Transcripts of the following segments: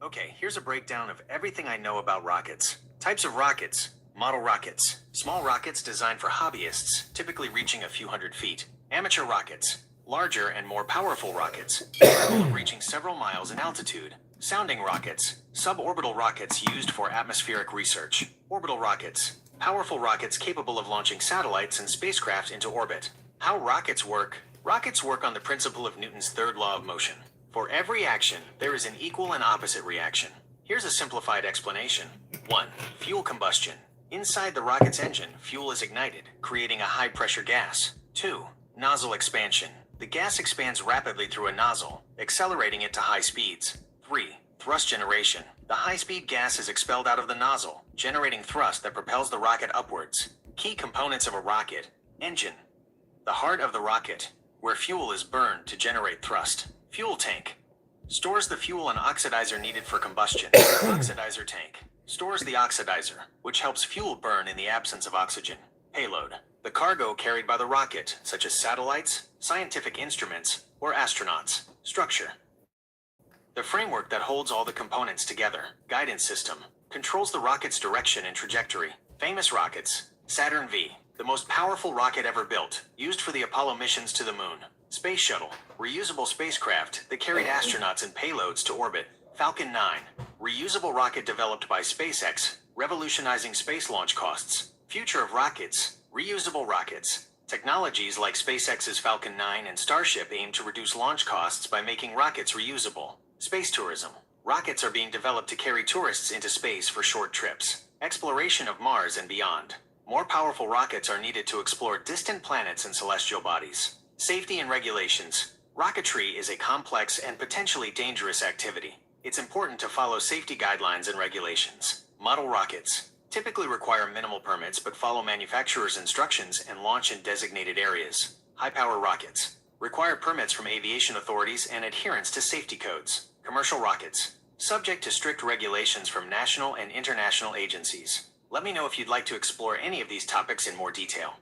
Okay, here's a breakdown of everything I know about rockets. Types of rockets. Model rockets. Small rockets designed for hobbyists, typically reaching a few hundred feet. Amateur rockets. Larger and more powerful rockets, capable of reaching several miles in altitude. Sounding rockets. Suborbital rockets used for atmospheric research. Orbital rockets. Powerful rockets capable of launching satellites and spacecraft into orbit. How rockets work. Rockets work on the principle of Newton's third law of motion. For every action, there is an equal and opposite reaction. Here's a simplified explanation. 1. Fuel combustion. Inside the rocket's engine, fuel is ignited, creating a high-pressure gas. 2. Nozzle expansion. The gas expands rapidly through a nozzle, accelerating it to high speeds. 3. Thrust generation. The high-speed gas is expelled out of the nozzle, generating thrust that propels the rocket upwards. Key components of a rocket. Engine. The heart of the rocket, where fuel is burned to generate thrust. Fuel tank. Stores the fuel and oxidizer needed for combustion. Oxidizer tank. Stores the oxidizer, which helps fuel burn in the absence of oxygen. Payload. The cargo carried by the rocket, such as satellites, scientific instruments, or astronauts. Structure. The framework that holds all the components together. Guidance system. Controls the rocket's direction and trajectory. Famous rockets. Saturn V. The most powerful rocket ever built, used for the Apollo missions to the moon. Space Shuttle. Reusable spacecraft that carried astronauts and payloads to orbit. Falcon 9. Reusable rocket developed by SpaceX, revolutionizing space launch costs. Future of rockets. Reusable rockets. Technologies like SpaceX's Falcon 9 and Starship aim to reduce launch costs by making rockets reusable. Space tourism. Rockets are being developed to carry tourists into space for short trips. Exploration of Mars and beyond. More powerful rockets are needed to explore distant planets and celestial bodies. Safety and regulations. Rocketry is a complex and potentially dangerous activity. It's important to follow safety guidelines and regulations. Model rockets typically require minimal permits but follow manufacturers' instructions and launch in designated areas. High-power rockets require permits from aviation authorities and adherence to safety codes. Commercial rockets, subject to strict regulations from national and international agencies. Let me know if you'd like to explore any of these topics in more detail.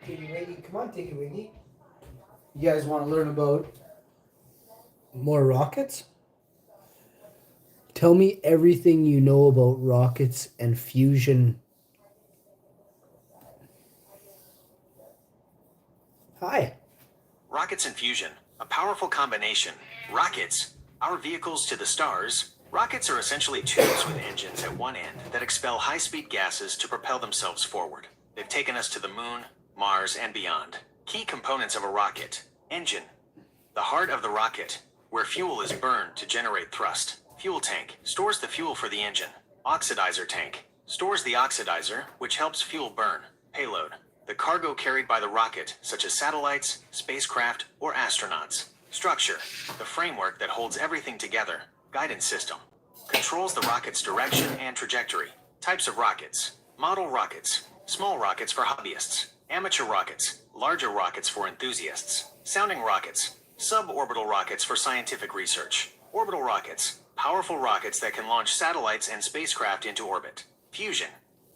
Take it, Wiggy. Come on, take it, Wiggy. You guys want to learn about more rockets? Tell me everything you know about rockets and fusion. Hi. Rockets and fusion, a powerful combination. Rockets, our vehicles to the stars. Rockets are essentially tubes with engines at one end that expel high-speed gases to propel themselves forward. They've taken us to the moon, Mars, and beyond. Key components of a rocket. Engine. The heart of the rocket, where fuel is burned to generate thrust. Fuel tank stores the fuel for the engine. Oxidizer tank stores the oxidizer, which helps fuel burn. Payload. The cargo carried by the rocket, such as satellites, spacecraft, or astronauts. Structure. The framework that holds everything together. Guidance system. Controls the rocket's direction and trajectory. Types of rockets. Model rockets. Small rockets for hobbyists. Amateur rockets. Larger rockets for enthusiasts. Sounding rockets. Suborbital rockets for scientific research. Orbital rockets. Powerful rockets that can launch satellites and spacecraft into orbit. Fusion.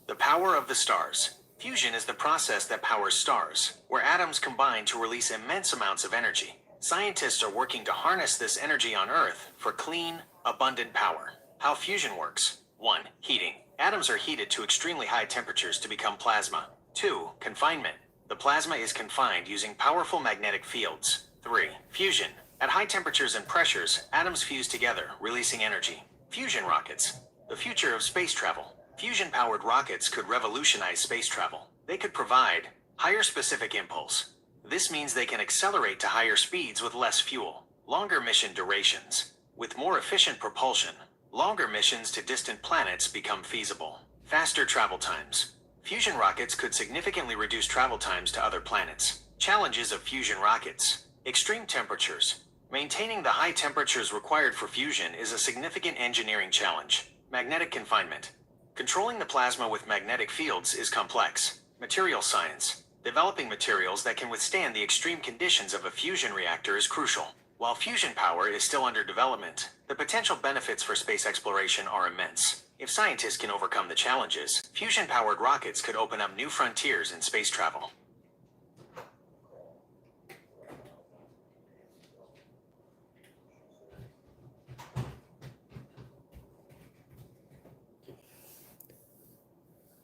The power of the stars. Fusion is the process that powers stars, where atoms combine to release immense amounts of energy. Scientists are working to harness this energy on Earth for clean, abundant power. How fusion works. 1. Heating. Atoms are heated to extremely high temperatures to become plasma. 2. Confinement. The plasma is confined using powerful magnetic fields. 3. Fusion. At high temperatures and pressures, atoms fuse together, releasing energy. Fusion rockets. The future of space travel. Fusion-powered rockets could revolutionize space travel. They could provide higher specific impulse. This means they can accelerate to higher speeds with less fuel. Longer mission durations. With more efficient propulsion, longer missions to distant planets become feasible. Faster travel times. Fusion rockets could significantly reduce travel times to other planets. Challenges of fusion rockets. Extreme temperatures. Maintaining the high temperatures required for fusion is a significant engineering challenge. Magnetic confinement. Controlling the plasma with magnetic fields is complex. Material science. Developing materials that can withstand the extreme conditions of a fusion reactor is crucial. While fusion power is still under development, the potential benefits for space exploration are immense. If scientists can overcome the challenges, fusion-powered rockets could open up new frontiers in space travel.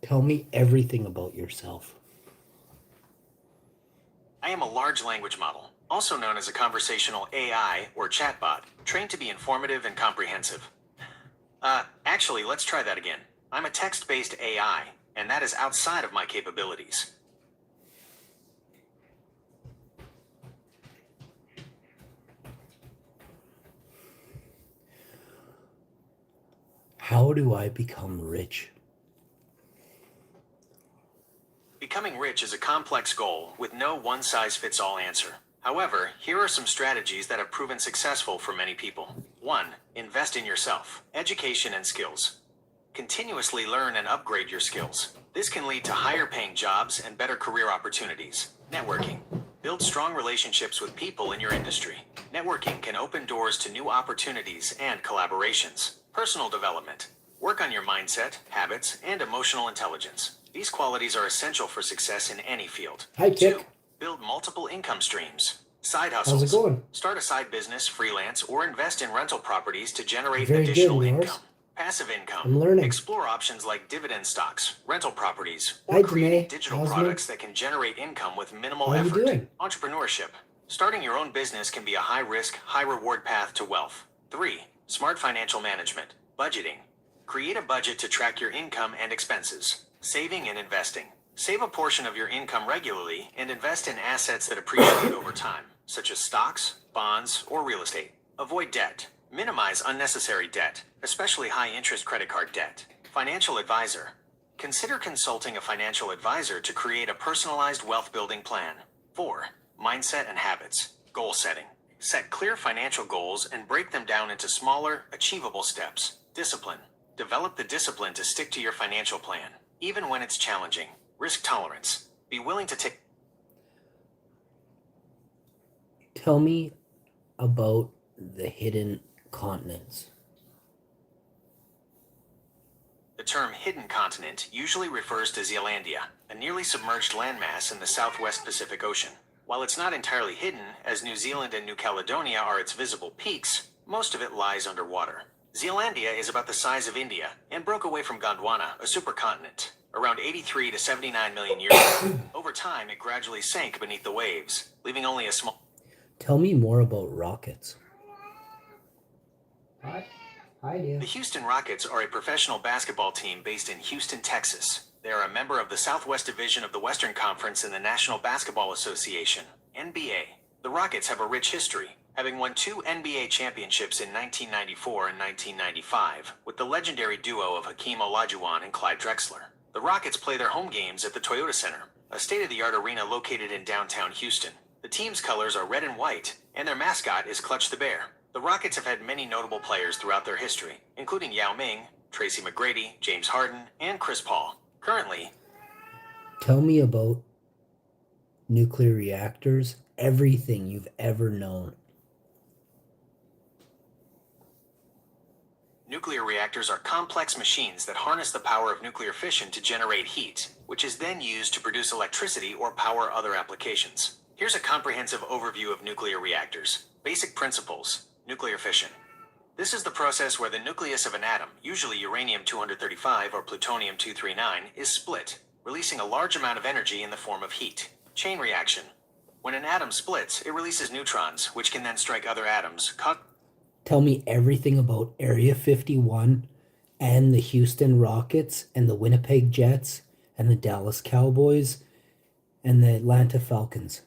Tell me everything about yourself. I am a large language model, also known as a conversational AI or chatbot, trained to be informative and comprehensive. Actually, let's try that again. I'm a text-based AI, and that is outside of my capabilities. How do I become rich? Becoming rich is a complex goal with no one-size-fits-all answer. However, here are some strategies that have proven successful for many people. 1. Invest in yourself. Education and skills. Continuously learn and upgrade your skills. This can lead to higher-paying jobs and better career opportunities. Networking. Build strong relationships with people in your industry. Networking can open doors to new opportunities and collaborations. Personal development. Work on your mindset, habits, and emotional intelligence. These qualities are essential for success in any field. Hi, 2. Tick. Build multiple income streams. Side How's hustles. it going? Start a side business, freelance, or invest in rental properties to generate Very good, additional yours? income. Passive income. I'm learning. Explore options like dividend stocks, rental properties, or Hi, creating Janae. digital How's products that can generate income with minimal How you effort. doing? Entrepreneurship. Starting your own business can be a high-risk, high-reward path to wealth. 3. Smart financial management. Budgeting. Create a budget to track your income and expenses. Saving and investing. Save a portion of your income regularly and invest in assets that appreciate over time, such as stocks, bonds, or real estate. Avoid debt. Minimize unnecessary debt, especially high-interest credit card debt. Financial advisor. Consider consulting a financial advisor to create a personalized wealth-building plan. 4. Mindset and habits. Goal setting. Set clear financial goals and break them down into smaller, achievable steps. Discipline. Develop the discipline to stick to your financial plan, even when it's challenging. Risk tolerance. Be willing to take. Tell me about the hidden continents. The term hidden continent usually refers to Zealandia, a nearly submerged landmass in the southwest Pacific Ocean. While it's not entirely hidden, as New Zealand and New Caledonia are its visible peaks, most of it lies underwater. Zealandia is about the size of India and broke away from Gondwana, a supercontinent, around 83 to 79 million years ago. Over time, it gradually sank beneath the waves, leaving only a small... Tell me more about rockets. Hi, dear. The Houston Rockets are a professional basketball team based in Houston, Texas. They are a member of the Southwest Division of the Western Conference in the National Basketball Association, NBA. The Rockets have a rich history, having won 2 NBA championships in 1994 and 1995, with the legendary duo of Hakeem Olajuwon and Clyde Drexler. The Rockets play their home games at the Toyota Center, a state-of-the-art arena located in downtown Houston. The team's colors are red and white, and their mascot is Clutch the Bear. The Rockets have had many notable players throughout their history, including Yao Ming, Tracy McGrady, James Harden, and Chris Paul. Currently, Tell me about nuclear reactors, everything you've ever known. nuclear reactors are complex machines that harness the power of nuclear fission to generate heat, which is then used to produce electricity or power other applications. Here's a comprehensive overview of nuclear reactors. Basic principles. Nuclear fission. This is the process where the nucleus of an atom, usually uranium-235 or plutonium-239, is split, releasing a large amount of energy in the form of heat. Chain reaction. When an atom splits, it releases neutrons, which can then strike other atoms. Tell me everything about Area 51 and the Houston Rockets and the Winnipeg Jets and the Dallas Cowboys and the Atlanta Falcons.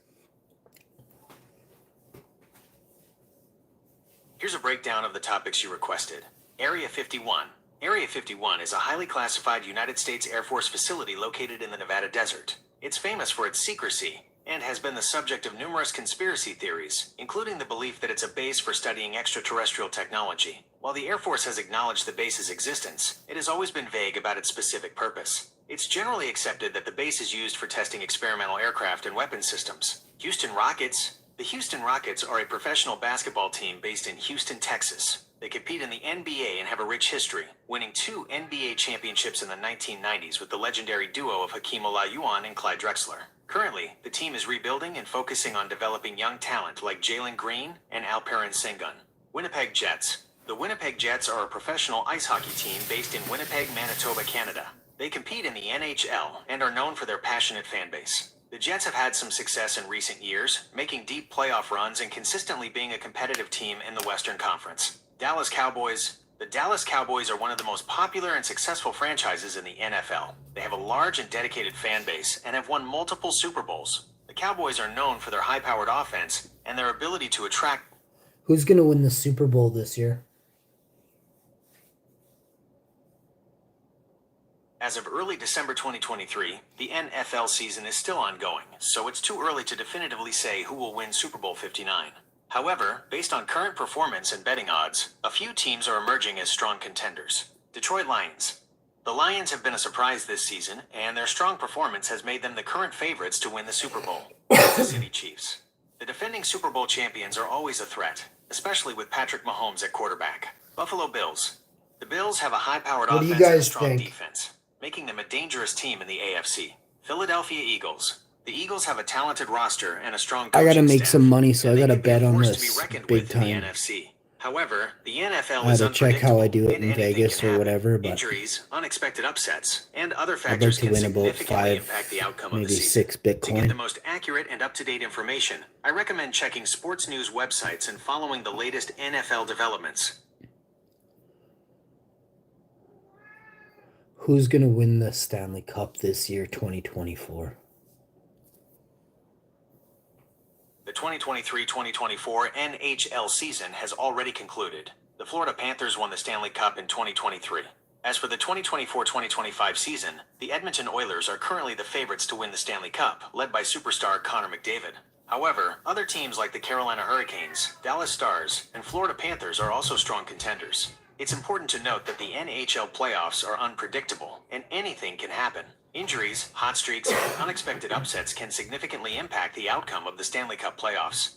Here's a breakdown of the topics you requested. Area 51. Area 51 is a highly classified United States Air Force facility located in the Nevada desert. It's famous for its secrecy and has been the subject of numerous conspiracy theories, including the belief that it's a base for studying extraterrestrial technology. While the Air Force has acknowledged the base's existence, it has always been vague about its specific purpose. It's generally accepted that the base is used for testing experimental aircraft and weapons systems. Houston Rockets. The Houston Rockets are a professional basketball team based in Houston, Texas. They compete in the NBA and have a rich history, winning 2 NBA championships in the 1990s with the legendary duo of Hakeem Olajuwon and Clyde Drexler. Currently, the team is rebuilding and focusing on developing young talent like Jalen Green and Alperen Sengun. Winnipeg Jets. The Winnipeg Jets are a professional ice hockey team based in Winnipeg, Manitoba, Canada. They compete in the NHL and are known for their passionate fan base. The Jets have had some success in recent years, making deep playoff runs and consistently being a competitive team in the Western Conference. Dallas Cowboys. The Dallas Cowboys are one of the most popular and successful franchises in the NFL. They have a large and dedicated fan base and have won multiple Super Bowls. The Cowboys are known for their high-powered offense and their ability to attract. Who's going to win the Super Bowl this year? As of early December 2023, the NFL season is still ongoing, so it's too early to definitively say who will win Super Bowl 59. However, based on current performance and betting odds, a few teams are emerging as strong contenders. Detroit Lions. The Lions have been a surprise this season, and their strong performance has made them the current favorites to win the Super Bowl. Kansas City Chiefs. The defending Super Bowl champions are always a threat, especially with Patrick Mahomes at quarterback. Buffalo Bills. The Bills have a high-powered What do offense you and a guys strong think? defense, making them a dangerous team in the AFC. Philadelphia Eagles. The Eagles have a talented roster and a strong coaching I got to make staff, some money, so and I they got to could be a bet on force to be this reckoned big with in the time. NFC. However, the NFL I is had to check how I do it unpredictable, in and anything Vegas can or happen. whatever, but Injuries, unexpected upsets, and other I'd like factors to can win about significantly 5, impact the outcome of the maybe season. 6 To get the Bitcoin. most accurate and up-to-date information, I recommend checking sports news websites and following the latest NFL developments. Who's going to win the Stanley Cup this year, 2024? The 2023-2024 NHL season has already concluded. The Florida Panthers won the Stanley Cup in 2023. As for the 2024-2025 season, the Edmonton Oilers are currently the favorites to win the Stanley Cup, led by superstar Connor McDavid. However, other teams like the Carolina Hurricanes, Dallas Stars, and Florida Panthers are also strong contenders. It's important to note that the NHL playoffs are unpredictable, and anything can happen. Injuries, hot streaks, and unexpected upsets can significantly impact the outcome of the Stanley Cup playoffs.